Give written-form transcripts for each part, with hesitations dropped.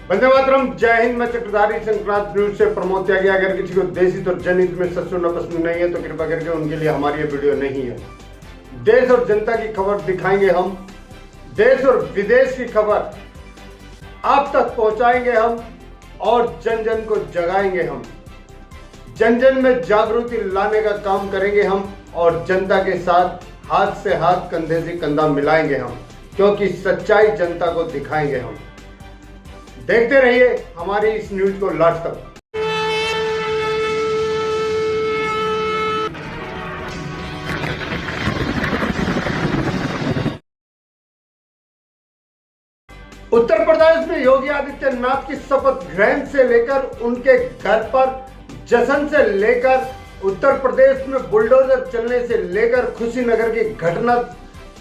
वंदे मातरम। जय हिंद। मैं चक्रधारी संक्रांत न्यूज से प्रमोद त्यागी। अगर किसी को देशी तो जनहित में सच सुनना पसंद नहीं है तो कृपया करके उनके लिए हमारी ये वीडियो नहीं है। देश और जनता की खबर दिखाएंगे हम, देश और विदेश की खबर आप तक पहुंचाएंगे हम और जन जन को जगाएंगे हम। जन जन में जागृति लाने का काम करेंगे हम और जनता के साथ हाथ से हाथ, कंधे से कंधा मिलाएंगे हम, क्योंकि सच्चाई जनता को दिखाएंगे हम। देखते रहिए हमारी इस न्यूज को लास्ट तक। उत्तर प्रदेश में योगी आदित्यनाथ की शपथ ग्रहण से लेकर उनके घर पर जश्न से लेकर उत्तर प्रदेश में बुलडोजर चलने से लेकर खुशीनगर की घटना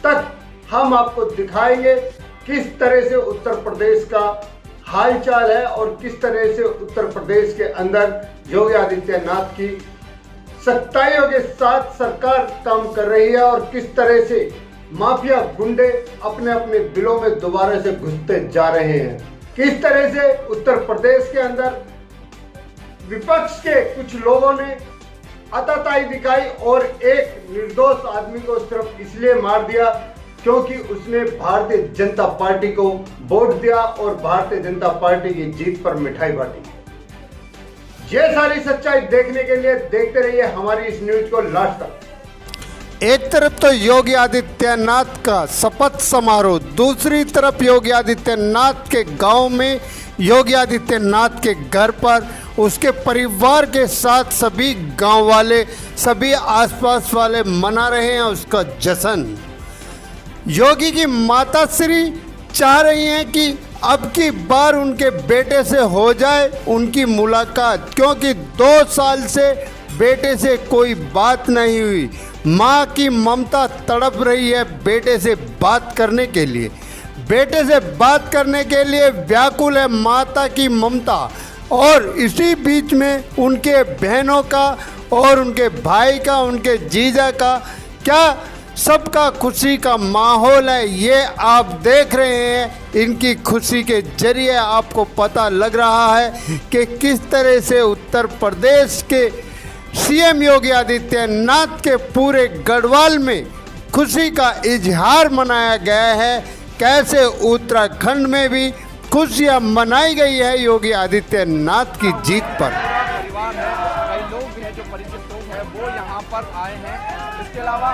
तक हम आपको दिखाएंगे किस तरह से उत्तर प्रदेश का हालचाल है और किस तरह से उत्तर प्रदेश के अंदर योगी आदित्यनाथ की सख्ताइयों के साथ सरकार काम कर रही है और किस तरह से माफिया गुंडे अपने अपने बिलों में दोबारा से घुसते जा रहे हैं। किस तरह से उत्तर प्रदेश के अंदर विपक्ष के कुछ लोगों ने आताताई दिखाई और एक निर्दोष आदमी को सिर्फ इसलिए मार दिया क्योंकि उसने भारतीय जनता पार्टी को वोट दिया और भारतीय जनता पार्टी की जीत पर मिठाई बांटी। ये सारी सच्चाई देखने के लिए देखते रहिए हमारी इस न्यूज को लास्ट तक। एक तरफ तो योगी आदित्यनाथ का शपथ समारोह, दूसरी तरफ योगी आदित्यनाथ के गांव में, योगी आदित्यनाथ के घर पर उसके परिवार के साथ सभी गांव वाले, सभी आसपास वाले मना रहे हैं उसका जश्न। योगी की माता श्री चाह रही हैं कि अब की बार उनके बेटे से हो जाए उनकी मुलाकात, क्योंकि 2 साल से बेटे से कोई बात नहीं हुई। माँ की ममता तड़प रही है बेटे से बात करने के लिए, बेटे से बात करने के लिए व्याकुल है माता की ममता। और इसी बीच में उनके बहनों का और उनके भाई का, उनके जीजा का, क्या सबका खुशी का माहौल है। ये आप देख रहे हैं। इनकी खुशी के जरिए आपको पता लग रहा है कि किस तरह से उत्तर प्रदेश के सीएम योगी आदित्यनाथ के पूरे गढ़वाल में खुशी का इजहार मनाया गया है। कैसे उत्तराखंड में भी खुशियां मनाई गई है योगी आदित्यनाथ की जीत पर। परिवार है, कई लोग भी हैं जो परिचित लोग हैं वो यहाँ पर आए हैं। इसके अलावा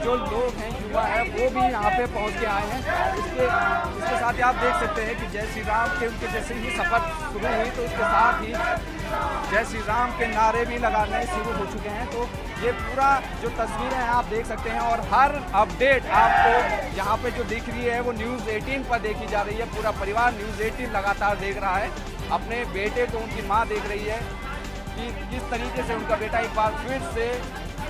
जो लोग हैं, युवा है, वो भी यहाँ पे पहुँच के आए हैं। इसके साथ ही आप देख सकते हैं कि जय श्री राम के उनके जैसे ही शपथ शुरू हुई तो उसके साथ ही जय श्री राम के नारे भी लगाने शुरू हो चुके हैं। तो ये पूरा जो तस्वीरें हैं आप देख सकते हैं और हर अपडेट आपको यहाँ पे जो दिख रही है वो न्यूज़ 18 पर देखी जा रही है। पूरा परिवार न्यूज़ 18 लगातार देख रहा है। अपने बेटे को उनकी माँ देख रही है कि किस तरीके से उनका बेटा एक बार फिर से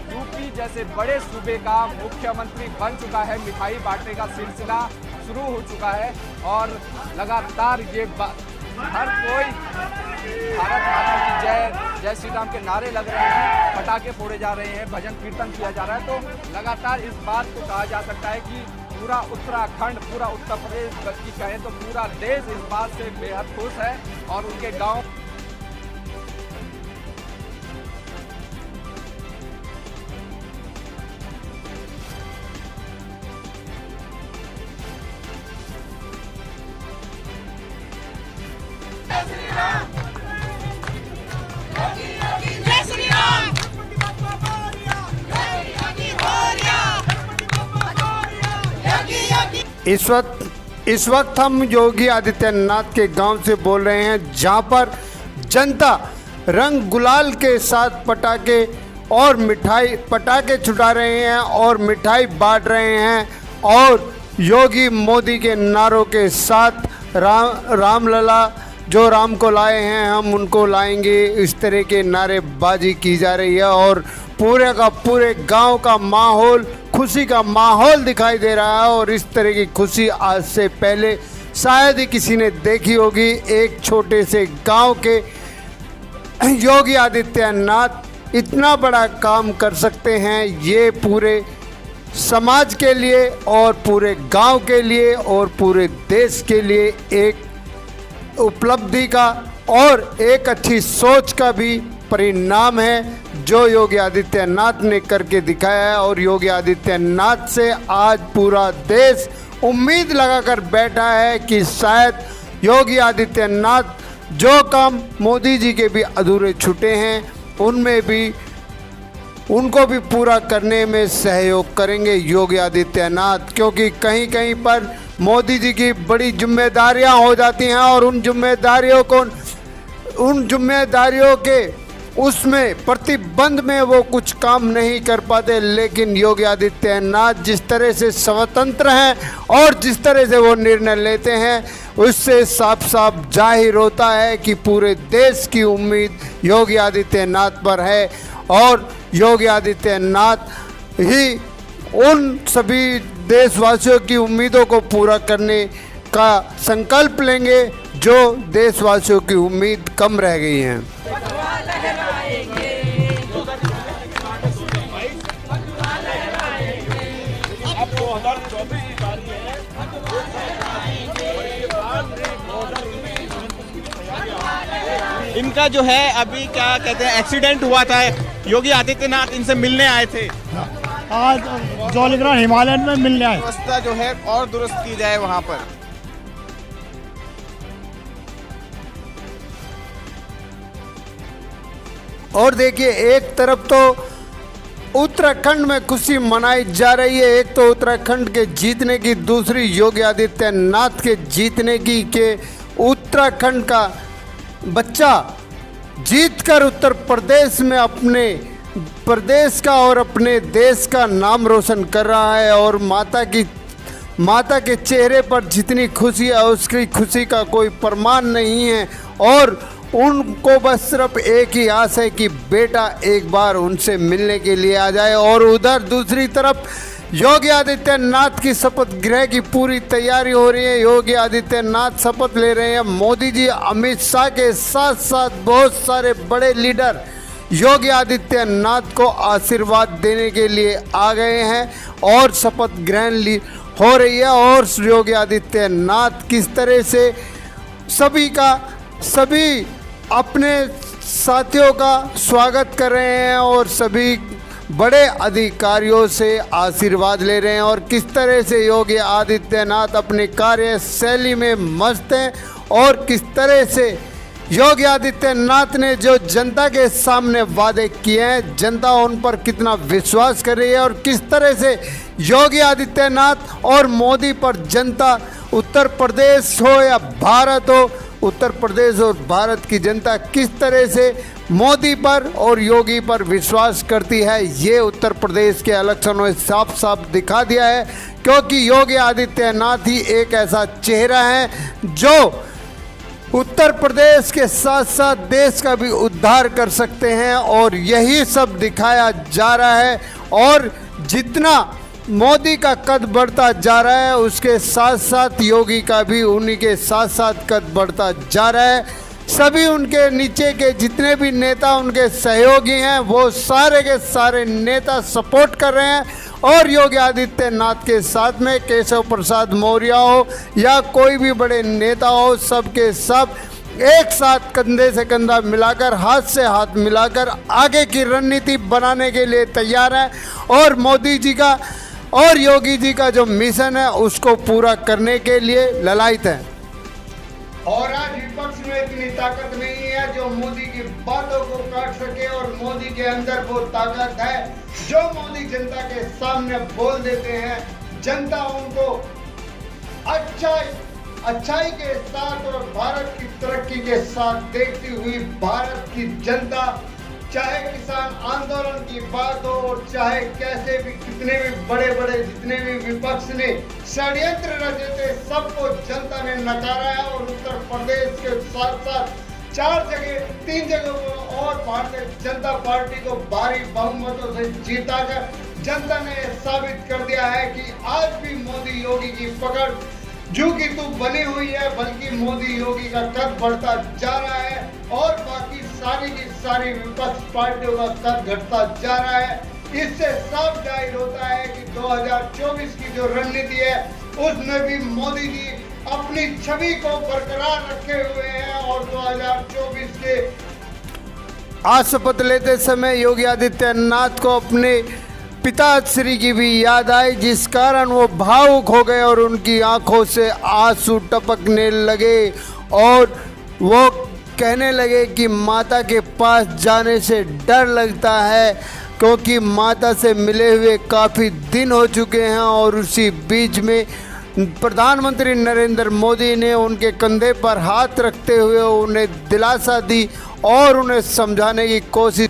यूपी जैसे बड़े सूबे का मुख्यमंत्री बन चुका है। मिठाई बांटने का सिलसिला शुरू हो चुका है और लगातार ये हर कोई भारत माता की जय, जय श्री राम के नारे लग रहे हैं, पटाखे फोड़े जा रहे हैं, भजन कीर्तन किया जा रहा है। तो लगातार इस बात को कहा जा सकता है कि पूरा उत्तराखंड, पूरा उत्तर प्रदेश बल्कि कहें तो पूरा देश इस बात से बेहद खुश है और उनके गाँव इस वक्त हम योगी आदित्यनाथ के गांव से बोल रहे हैं, जहां पर जनता रंग गुलाल के साथ पटाखे छुटा रहे हैं और मिठाई बांट रहे हैं और योगी मोदी के नारों के साथ राम लला, जो राम को लाए हैं हम उनको लाएंगे, इस तरह के नारेबाजी की जा रही है और पूरे का पूरे गांव का माहौल, खुशी का माहौल दिखाई दे रहा है। और इस तरह की खुशी आज से पहले शायद ही किसी ने देखी होगी। एक छोटे से गांव के योगी आदित्यनाथ इतना बड़ा काम कर सकते हैं, ये पूरे समाज के लिए और पूरे गांव के लिए और पूरे देश के लिए एक उपलब्धि का और एक अच्छी सोच का भी परिणाम है जो योगी आदित्यनाथ ने करके दिखाया है। और योगी आदित्यनाथ से आज पूरा देश उम्मीद लगाकर बैठा है कि शायद योगी आदित्यनाथ जो काम मोदी जी के भी अधूरे छूटे हैं उनको भी पूरा करने में सहयोग करेंगे योगी आदित्यनाथ, क्योंकि कहीं कहीं पर मोदी जी की बड़ी जिम्मेदारियां हो जाती हैं और उन जिम्मेदारियों के उसमें प्रतिबंध में वो कुछ काम नहीं कर पाते। लेकिन योगी आदित्यनाथ जिस तरह से स्वतंत्र हैं और जिस तरह से वो निर्णय लेते हैं उससे साफ साफ जाहिर होता है कि पूरे देश की उम्मीद योगी आदित्यनाथ पर है और योगी आदित्यनाथ ही उन सभी देशवासियों की उम्मीदों को पूरा करने का संकल्प लेंगे जो देशवासियों की उम्मीद कम रह गई हैं। इनका जो है अभी क्या कहते हैं एक्सीडेंट हुआ था, योगी आदित्यनाथ इनसे मिलने आए थे। आज जौलीग्रांट हिमालयन में मिलने आए। व्यवस्था जो है और दुरुस्त की जाए वहां पर। और देखिए एक तरफ तो उत्तराखंड में खुशी मनाई जा रही है, एक तो उत्तराखंड के जीतने की, दूसरी योगी आदित्यनाथ के जीतने की के उत्तराखंड का बच्चा जीतकर उत्तर प्रदेश में अपने प्रदेश का और अपने देश का नाम रोशन कर रहा है। और माता के चेहरे पर जितनी खुशी है उसकी खुशी का कोई प्रमाण नहीं है और उनको बस सिर्फ एक ही आस है कि बेटा एक बार उनसे मिलने के लिए आ जाए। और उधर दूसरी तरफ योगी आदित्यनाथ की शपथ ग्रहण की पूरी तैयारी हो रही है। योगी आदित्यनाथ शपथ ले रहे हैं। मोदी जी, अमित शाह के साथ साथ बहुत सारे बड़े लीडर योगी आदित्यनाथ को आशीर्वाद देने के लिए आ गए हैं और शपथ ग्रहण हो रही है। और योगी आदित्यनाथ किस तरह से सभी अपने साथियों का स्वागत कर रहे हैं और सभी बड़े अधिकारियों से आशीर्वाद ले रहे हैं और किस तरह से योगी आदित्यनाथ अपनी कार्यशैली में मस्त हैं और किस तरह से योगी आदित्यनाथ ने जो जनता के सामने वादे किए हैं, जनता उन पर कितना विश्वास कर रही है और किस तरह से योगी आदित्यनाथ और मोदी पर जनता, उत्तर प्रदेश हो या भारत हो, उत्तर प्रदेश और भारत की जनता किस तरह से मोदी पर और योगी पर विश्वास करती है, ये उत्तर प्रदेश के इलेक्शनों में साफ साफ दिखा दिया है। क्योंकि योगी आदित्यनाथ ही एक ऐसा चेहरा है जो उत्तर प्रदेश के साथ साथ देश का भी उद्धार कर सकते हैं और यही सब दिखाया जा रहा है। और जितना मोदी का कद बढ़ता जा रहा है उसके साथ साथ योगी का भी उन्हीं के साथ साथ कद बढ़ता जा रहा है। सभी उनके नीचे के जितने भी नेता उनके सहयोगी हैं वो सारे के सारे नेता सपोर्ट कर रहे हैं और योगी आदित्यनाथ के साथ में केशव प्रसाद मौर्य हो या कोई भी बड़े नेता हो, सब के सब एक साथ कंधे से कंधा मिलाकर, हाथ से हाथ मिलाकर आगे की रणनीति बनाने के लिए तैयार है और मोदी जी का और योगी जी का जो मिशन है उसको पूरा करने के लिए ललायत है। और आज विपक्ष में इतनी ताकत नहीं है जो मोदी की बातों को काट सके और मोदी के अंदर वो ताकत है जो मोदी जनता के सामने बोल देते हैं। जनता उनको अच्छाई के साथ और भारत की तरक्की के साथ देखती हुई भारत की जनता, चाहे किसान आंदोलन की बात हो और चाहे कैसे भी कितने भी बड़े बड़े जितने भी विपक्ष ने षड्यंत्र रचे थे सबको जनता ने नकारा है और उत्तर प्रदेश के साथ साथ 3 जगहों को और भारतीय जनता पार्टी को भारी बहुमतों से जीताकर जनता ने साबित कर दिया है कि आज भी मोदी योगी की पकड़ जो कि तू बनी हुई है, बल्कि मोदी योगी का कद बढ़ता जा रहा है और बाकी सारी की सारी विपक्ष पार्टियों का कद घटता जा रहा है। इससे साफ जाहिर होता है कि 2024 की जो रणनीति है उसमें भी मोदी जी अपनी छवि को बरकरार रखे हुए हैं और 2024 के आज शपथ लेते समय योगी आदित्यनाथ को अपने पिताश्री की भी याद आई, जिस कारण वो भावुक हो गए और उनकी आंखों से आंसू टपकने लगे और वो कहने लगे कि माता के पास जाने से डर लगता है, क्योंकि माता से मिले हुए काफ़ी दिन हो चुके हैं। और उसी बीच में प्रधानमंत्री नरेंद्र मोदी ने उनके कंधे पर हाथ रखते हुए उन्हें दिलासा दी और उन्हें समझाने की कोशिश।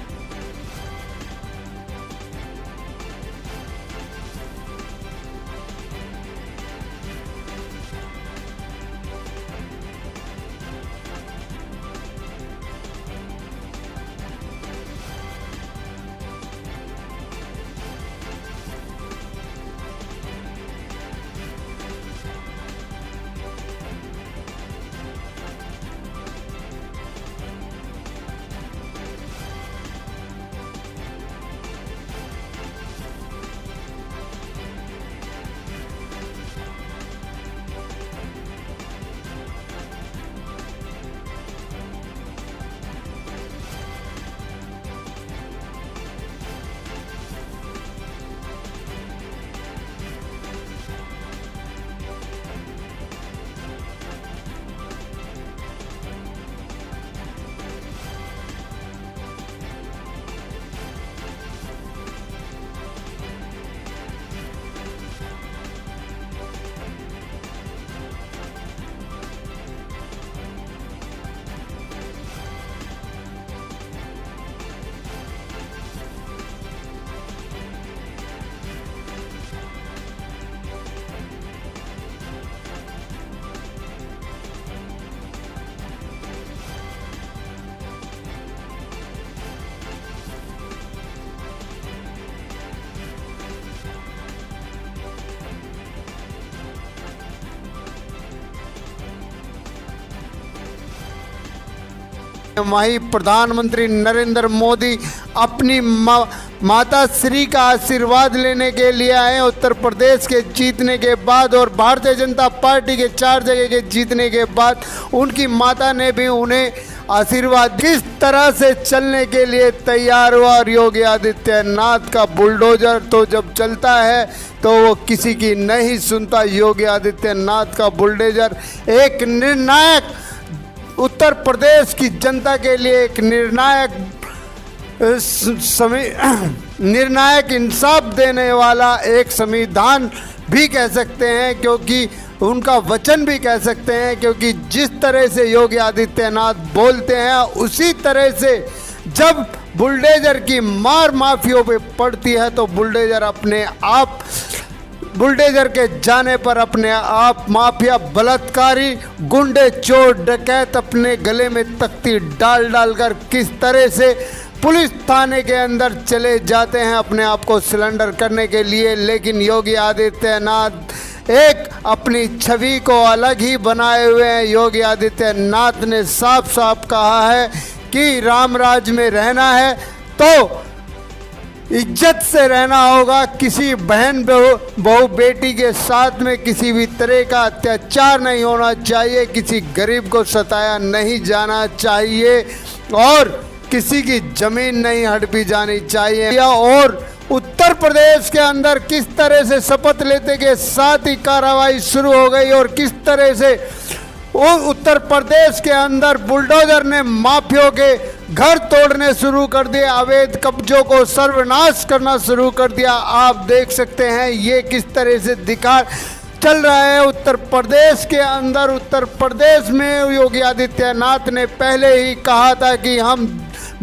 वहीं प्रधानमंत्री नरेंद्र मोदी अपनी माता श्री का आशीर्वाद लेने के लिए आए उत्तर प्रदेश के जीतने के बाद, और भारतीय जनता पार्टी के 4 जगह के जीतने के बाद उनकी माता ने भी उन्हें आशीर्वाद किस तरह से चलने के लिए तैयार हुआ। और योगी आदित्यनाथ का बुलडोजर तो जब चलता है तो वो किसी की नहीं सुनता। योगी आदित्यनाथ का बुलडोजर एक निर्णायक उत्तर प्रदेश की जनता के लिए एक निर्णायक इंसाफ देने वाला एक संविधान भी कह सकते हैं, क्योंकि उनका वचन भी कह सकते हैं, क्योंकि जिस तरह से योगी आदित्यनाथ बोलते हैं उसी तरह से जब बुलडोजर की मार माफियों पे पड़ती है तो बुलडोजर के जाने पर अपने आप माफिया, बलात्कारी, गुंडे, चोर, डकैत अपने गले में तख्ती डाल डालकर किस तरह से पुलिस थाने के अंदर चले जाते हैं अपने आप को सिलेंडर करने के लिए। लेकिन योगी आदित्यनाथ एक अपनी छवि को अलग ही बनाए हुए हैं। योगी आदित्यनाथ ने साफ साफ कहा है कि राम राज्य में रहना है तो इज्जत से रहना होगा, किसी बहन बहू बेटी के साथ में किसी भी तरह का अत्याचार नहीं होना चाहिए, किसी गरीब को सताया नहीं जाना चाहिए और किसी की जमीन नहीं हड़पी जानी चाहिए। और उत्तर प्रदेश के अंदर किस तरह से शपथ लेते के साथ ही कार्रवाई शुरू हो गई और किस तरह से उत्तर प्रदेश के अंदर बुलडोजर ने माफियों के घर तोड़ने शुरू कर दिए, अवैध कब्जों को सर्वनाश करना शुरू कर दिया। आप देख सकते हैं ये किस तरह से दिखा चल रहा है उत्तर प्रदेश के अंदर। उत्तर प्रदेश में योगी आदित्यनाथ ने पहले ही कहा था कि हम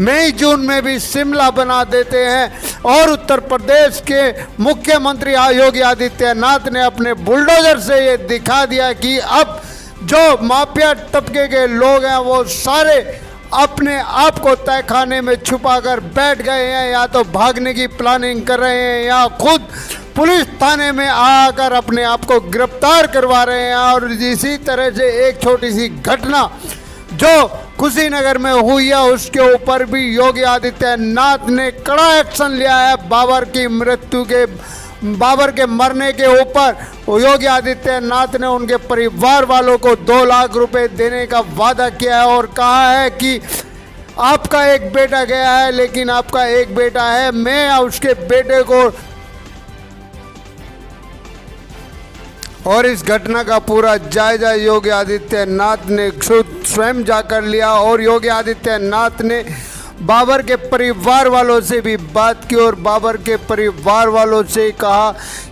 मई जून में भी शिमला बना देते हैं और उत्तर प्रदेश के मुख्यमंत्री योगी आदित्यनाथ ने अपने बुलडोजर से ये दिखा दिया कि अब जो माफिया तबके के लोग हैं वो सारे अपने आप को तहखाने में छुपाकर बैठ गए हैं, या तो भागने की प्लानिंग कर रहे हैं या खुद पुलिस थाने में आकर अपने आप को गिरफ्तार करवा रहे हैं। और इसी तरह से एक छोटी सी घटना जो कुशीनगर में हुई है उसके ऊपर भी योगी आदित्यनाथ ने कड़ा एक्शन लिया है। बाबर की मृत्यु के बाबर के मरने के ऊपर योगी आदित्यनाथ ने उनके परिवार वालों को 2 लाख रुपए देने का वादा किया है और कहा है कि आपका एक बेटा गया है लेकिन आपका एक बेटा है, मैं उसके बेटे को, और इस घटना का पूरा जायजा योगी आदित्यनाथ ने खुद स्वयं जाकर लिया और योगी आदित्यनाथ ने बाबर के परिवार वालों से भी बात की और बाबर के परिवार वालों से कहा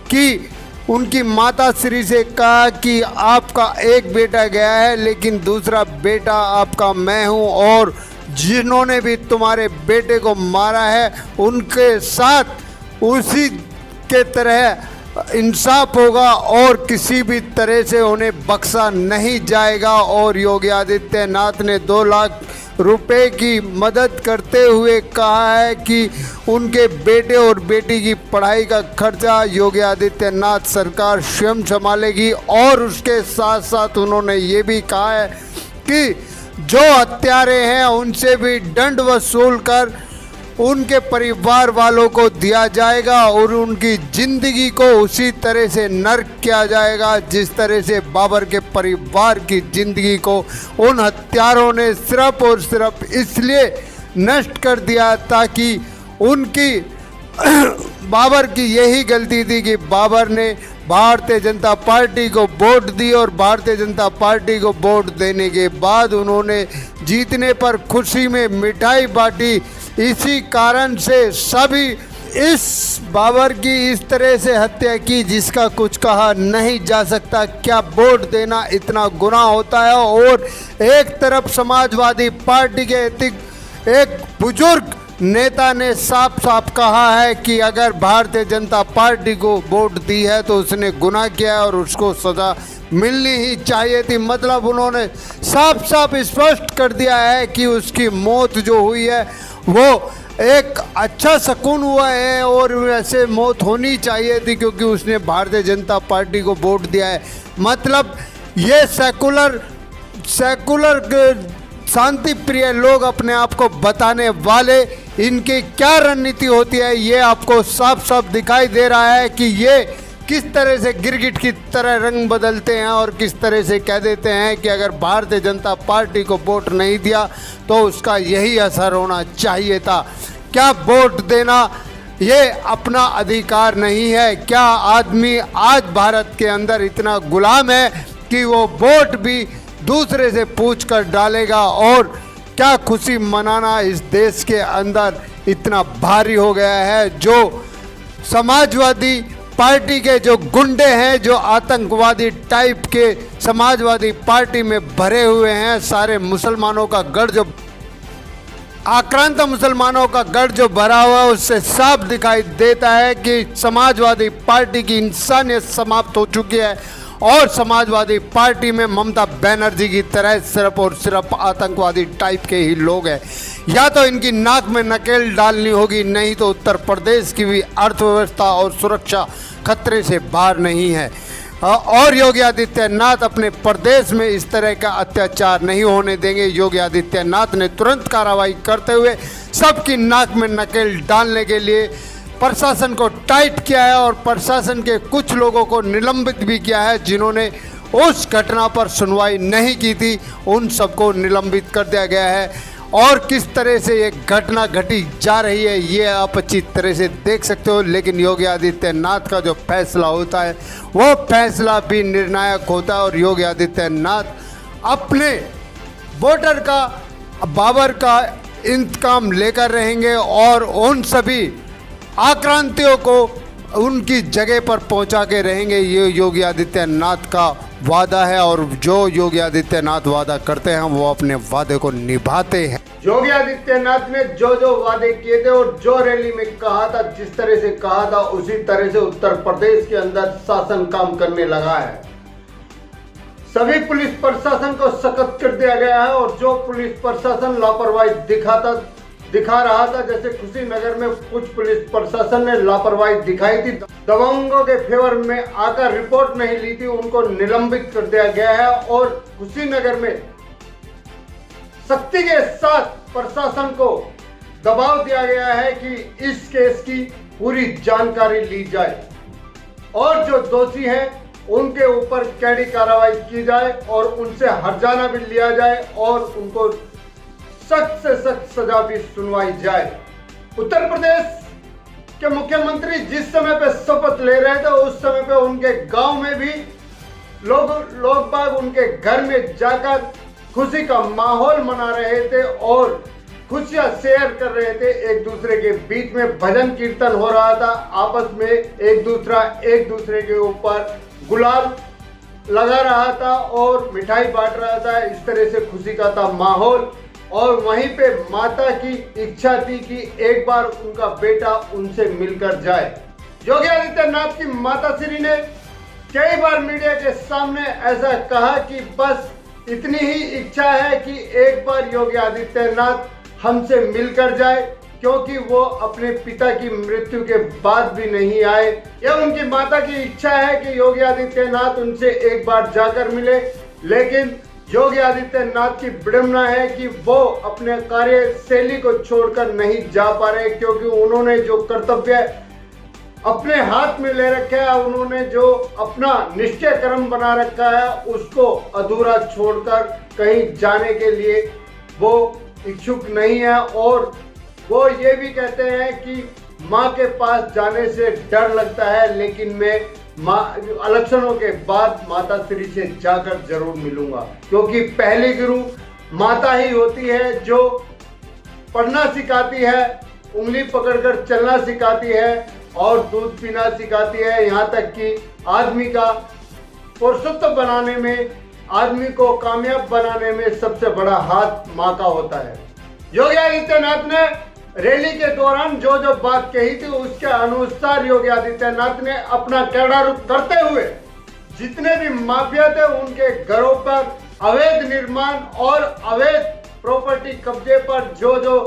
कि उनकी माता श्री से कहा कि आपका एक बेटा गया है लेकिन दूसरा बेटा आपका मैं हूं, और जिन्होंने भी तुम्हारे बेटे को मारा है उनके साथ उसी के तरह इंसाफ होगा और किसी भी तरह से उन्हें बख्शा नहीं जाएगा। और योगी आदित्यनाथ ने 2 लाख रुपए की मदद करते हुए कहा है कि उनके बेटे और बेटी की पढ़ाई का खर्चा योगी आदित्यनाथ सरकार स्वयं संभालेगी। और उसके साथ साथ उन्होंने ये भी कहा है कि जो हत्यारे हैं उनसे भी दंड वसूल कर उनके परिवार वालों को दिया जाएगा और उनकी ज़िंदगी को उसी तरह से नर्क किया जाएगा जिस तरह से बाबर के परिवार की ज़िंदगी को उन हत्यारों ने सिर्फ और सिर्फ इसलिए नष्ट कर दिया ताकि उनकी बाबर की यही गलती थी कि बाबर ने भारतीय जनता पार्टी को वोट दी और भारतीय जनता पार्टी को वोट देने के बाद उन्होंने जीतने पर खुशी में मिठाई बांटी। इसी कारण से सभी इस बाबर की इस तरह से हत्या की जिसका कुछ कहा नहीं जा सकता। क्या वोट देना इतना गुनाह होता है? और एक तरफ समाजवादी पार्टी के एक बुजुर्ग नेता ने साफ साफ कहा है कि अगर भारतीय जनता पार्टी को वोट दी है तो उसने गुनाह किया है और उसको सज़ा मिलनी ही चाहिए थी। मतलब उन्होंने साफ साफ स्पष्ट कर दिया है कि उसकी मौत जो हुई है वो एक अच्छा सुकून हुआ है और वैसे मौत होनी चाहिए थी क्योंकि उसने भारतीय जनता पार्टी को वोट दिया है। मतलब ये सेकुलर शांति प्रिय लोग अपने आप को बताने वाले, इनकी क्या रणनीति होती है ये आपको साफ साफ दिखाई दे रहा है कि ये किस तरह से गिरगिट की तरह रंग बदलते हैं और किस तरह से कह देते हैं कि अगर भारतीय जनता पार्टी को वोट नहीं दिया तो उसका यही असर होना चाहिए था। क्या वोट देना ये अपना अधिकार नहीं है? क्या आदमी आज भारत के अंदर इतना गुलाम है कि वो वोट भी दूसरे से पूछ कर डालेगा? और क्या खुशी मनाना इस देश के अंदर इतना भारी हो गया है? जो समाजवादी पार्टी के जो गुंडे हैं, जो आतंकवादी टाइप के समाजवादी पार्टी में भरे हुए हैं, सारे मुसलमानों का गढ़ जो आक्रांत मुसलमानों का गढ़ जो भरा हुआ है, उससे साफ दिखाई देता है कि समाजवादी पार्टी की इंसानियत समाप्त हो चुकी है और समाजवादी पार्टी में ममता बनर्जी की तरह सिर्फ और सिर्फ आतंकवादी टाइप के ही लोग हैं। या तो इनकी नाक में नकेल डालनी होगी, नहीं तो उत्तर प्रदेश की भी अर्थव्यवस्था और सुरक्षा खतरे से बाहर नहीं है। और योगी आदित्यनाथ अपने प्रदेश में इस तरह का अत्याचार नहीं होने देंगे। योगी आदित्यनाथ ने तुरंत कार्रवाई करते हुए सबकी नाक में नकेल डालने के लिए प्रशासन को टाइट किया है और प्रशासन के कुछ लोगों को निलंबित भी किया है जिन्होंने उस घटना पर सुनवाई नहीं की थी, उन सबको निलंबित कर दिया गया है। और किस तरह से ये घटना घटी जा रही है ये आप अच्छी तरह से देख सकते हो। लेकिन योगी आदित्यनाथ का जो फैसला होता है वो फैसला भी निर्णायक होता है और योगी आदित्यनाथ अपने वोटर का, बाबर का इंतकाम लेकर रहेंगे और उन सभी आक्रांतियों को उनकी जगह पर पहुंचा के रहेंगे। ये योगी आदित्यनाथ का वादा है और जो योगी आदित्यनाथ वादा करते हैं वो अपने वादे को निभाते हैं। योगी आदित्यनाथ ने जो जो वादे किए थे और जो रैली में कहा था, जिस तरह से कहा था, उसी तरह से उत्तर प्रदेश के अंदर शासन काम करने लगा है। सभी पुलिस प्रशासन को सख्त कर दिया गया है और जो पुलिस प्रशासन लापरवाही दिखा रहा था, जैसे कुशीनगर में कुछ पुलिस प्रशासन ने लापरवाही दिखाई थी, दबंगों के फेवर में आकर रिपोर्ट नहीं ली थी, उनको निलंबित कर दिया गया है। और कुशीनगर में सख्ती के साथ प्रशासन को दबाव दिया गया है कि इस केस की पूरी जानकारी ली जाए। और जो दोषी हैं उनके ऊपर कड़ी कार्रवाई की जाए और उनसे हर्जाना भी लिया जाए और उनको सख्त से सख्त सजा भी सुनवाई जाए। उत्तर प्रदेश के मुख्यमंत्री जिस समय पे शपथ ले रहे थे उस समय पे उनके गांव में भी लोग बाग उनके घर में जाकर खुशी का माहौल मना रहे थे और खुशियां शेयर कर रहे थे। एक दूसरे के बीच में भजन कीर्तन हो रहा था, आपस में एक दूसरे के ऊपर गुलाल लगा रहा था और मिठाई बांट रहा था। इस तरह से खुशी का था माहौल। और वहीं पे माता की इच्छा थी कि एक बार उनका बेटा उनसे मिलकर जाए। योगी आदित्यनाथ की माता श्री ने कई बार मीडिया के सामने ऐसा कहा कि बस इतनी ही इच्छा है कि एक बार योगी आदित्यनाथ हमसे मिलकर जाए, क्योंकि वो अपने पिता की मृत्यु के बाद भी नहीं आए। यह उनकी माता की इच्छा है कि योगी आदित्यनाथ उनसे एक बार जाकर मिले, लेकिन योगी आदित्यनाथ की विडंबना है कि वो अपने कार्यशैली को छोड़कर नहीं जा पा रहे, क्योंकि उन्होंने जो कर्तव्य अपने हाथ में ले रखा है, उन्होंने जो अपना निश्चय कर्म बना रखा है उसको अधूरा छोड़कर कहीं जाने के लिए वो इच्छुक नहीं है। और वो ये भी कहते हैं कि माँ के पास जाने से डर लगता है, लेकिन मैं इलेक्शनों के बाद माता श्री से जाकर जरूर मिलूंगा, क्योंकि पहली गुरु माता ही होती है जो पढ़ना सिखाती है, उंगली पकड़कर चलना सिखाती है और दूध पीना सिखाती है। यहाँ तक कि आदमी का पुरुषत्व बनाने में, आदमी को कामयाब बनाने में सबसे बड़ा हाथ माँ का होता है। योगी आदित्यनाथ ने रैली के दौरान जो जो बात कही थी उसके अनुसार योगी आदित्यनाथ ने अपना कैडा रूप करते हुए जितने भी माफिया थे उनके घरों पर अवैध निर्माण और अवैध प्रॉपर्टी कब्जे पर जो जो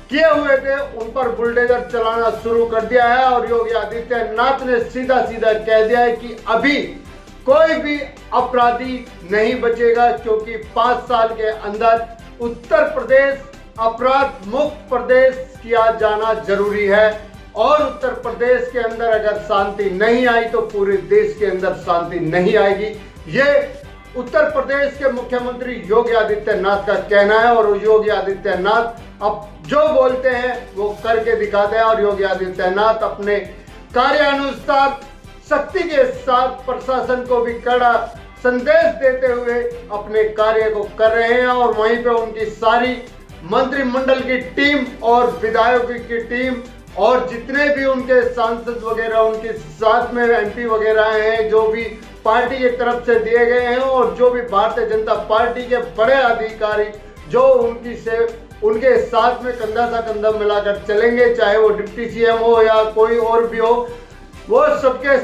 किए हुए थे उन पर बुलडोजर चलाना शुरू कर दिया है। और योगी आदित्यनाथ ने सीधा सीधा कह दिया है कि अभी कोई भी अपराधी नहीं बचेगा, क्योंकि 5 साल के अंदर उत्तर प्रदेश अपराध मुक्त प्रदेश किया जाना जरूरी है। और उत्तर प्रदेश के अंदर अगर शांति नहीं आई तो पूरे देश के अंदर शांति नहीं आएगी। ये उत्तर प्रदेश के मुख्यमंत्री योगी आदित्यनाथ का कहना है और योगी आदित्यनाथ अब जो बोलते हैं वो करके दिखाते हैं। और योगी आदित्यनाथ अपने कार्यानुसार शक्ति के साथ प्रशासन को भी कड़ा संदेश देते हुए अपने कार्य को कर रहे हैं। और वहीं पे उनकी सारी मंत्रिमंडल की टीम और विधायकों की टीम और जितने भी उनके सांसद वगैरह उनके साथ में एमपी वगैरह हैं जो भी पार्टी की तरफ से दिए गए हैं और जो भी भारतीय जनता पार्टी के बड़े अधिकारी जो उनके साथ में कंधा सा कंधा मिलाकर चलेंगे, चाहे वो डिप्टी सीएम हो या कोई और भी हो, वो सबके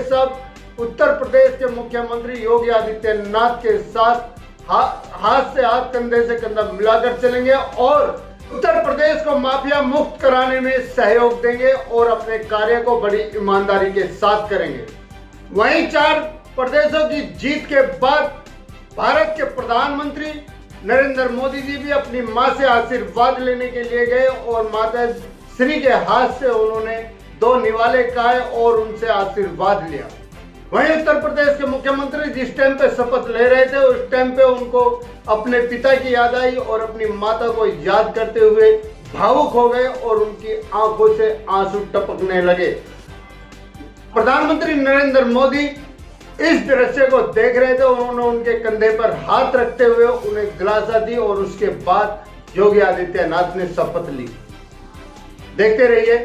सब उत्तर प्रदेश के मुख्यमंत्री योगी आदित्यनाथ के साथ हाथ से हाथ कंधे से कंधा मिलाकर चलेंगे और उत्तर प्रदेश को माफिया मुक्त कराने में सहयोग देंगे और अपने कार्य को बड़ी ईमानदारी के साथ करेंगे। वहीं 4 प्रदेशों की जीत के बाद भारत के प्रधानमंत्री नरेंद्र मोदी जी भी अपनी मां से आशीर्वाद लेने के लिए गए और माता श्री के हाथ से उन्होंने 2 निवाले खाए और उनसे आशीर्वाद लिया। वहीं उत्तर प्रदेश के मुख्यमंत्री जिस टाइम पे शपथ ले रहे थे उस टाइम पे उनको अपने पिता की याद आई और अपनी माता को याद करते हुए भावुक हो गए और उनकी आंखों से आंसू टपकने लगे। प्रधानमंत्री नरेंद्र मोदी इस दृश्य को देख रहे थे, उन्होंने उनके कंधे पर हाथ रखते हुए उन्हें दिलासा दी और उसके बाद योगी आदित्यनाथ ने शपथ ली। देखते रहिए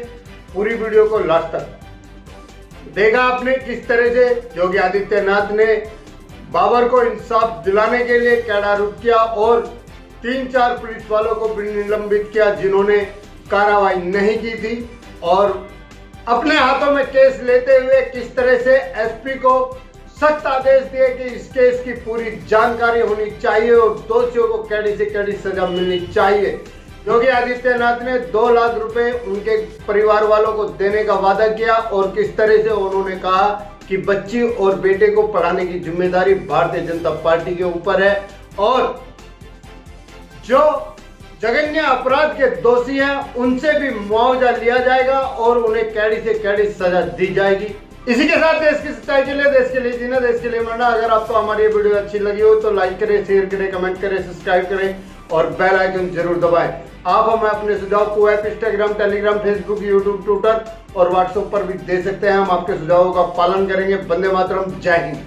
पूरी वीडियो को लास्ट तक। देखा आपने किस तरह से योगी आदित्यनाथ ने बाबर को इंसाफ दिलाने के लिए कैडा रूप किया और 3-4 पुलिस वालों को भी निलंबित किया जिन्होंने कार्रवाई नहीं की थी और अपने हाथों में केस लेते हुए किस तरह से एसपी को सख्त आदेश दिए कि इस केस की पूरी जानकारी होनी चाहिए और दोषियों को कड़ी से कड़ी सजा मिलनी चाहिए। योगी आदित्यनाथ ने 2 लाख रुपए उनके परिवार वालों को देने का वादा किया और किस तरह से उन्होंने कहा कि बच्ची और बेटे को पढ़ाने की जिम्मेदारी भारतीय जनता पार्टी के ऊपर है और जो जघन्य अपराध के दोषी हैं उनसे भी मुआवजा लिया जाएगा और उन्हें कैडी से कैडी सजा दी जाएगी। इसी के साथ देश की सच्चाई के लिए, देश के लिए जीना, देश के लिए मरना। अगर आपको हमारी ये वीडियो अच्छी लगी हो तो लाइक करें, शेयर करें, कमेंट करें, सब्सक्राइब करें और बेल आइकन जरूर दबाएं। आप हमें अपने सुझाव को app, Instagram, Telegram, Facebook, YouTube, Twitter और व्हाट्सएप पर भी दे सकते हैं। हम आपके सुझावों का पालन करेंगे। वंदे मातरम, जय हिंद।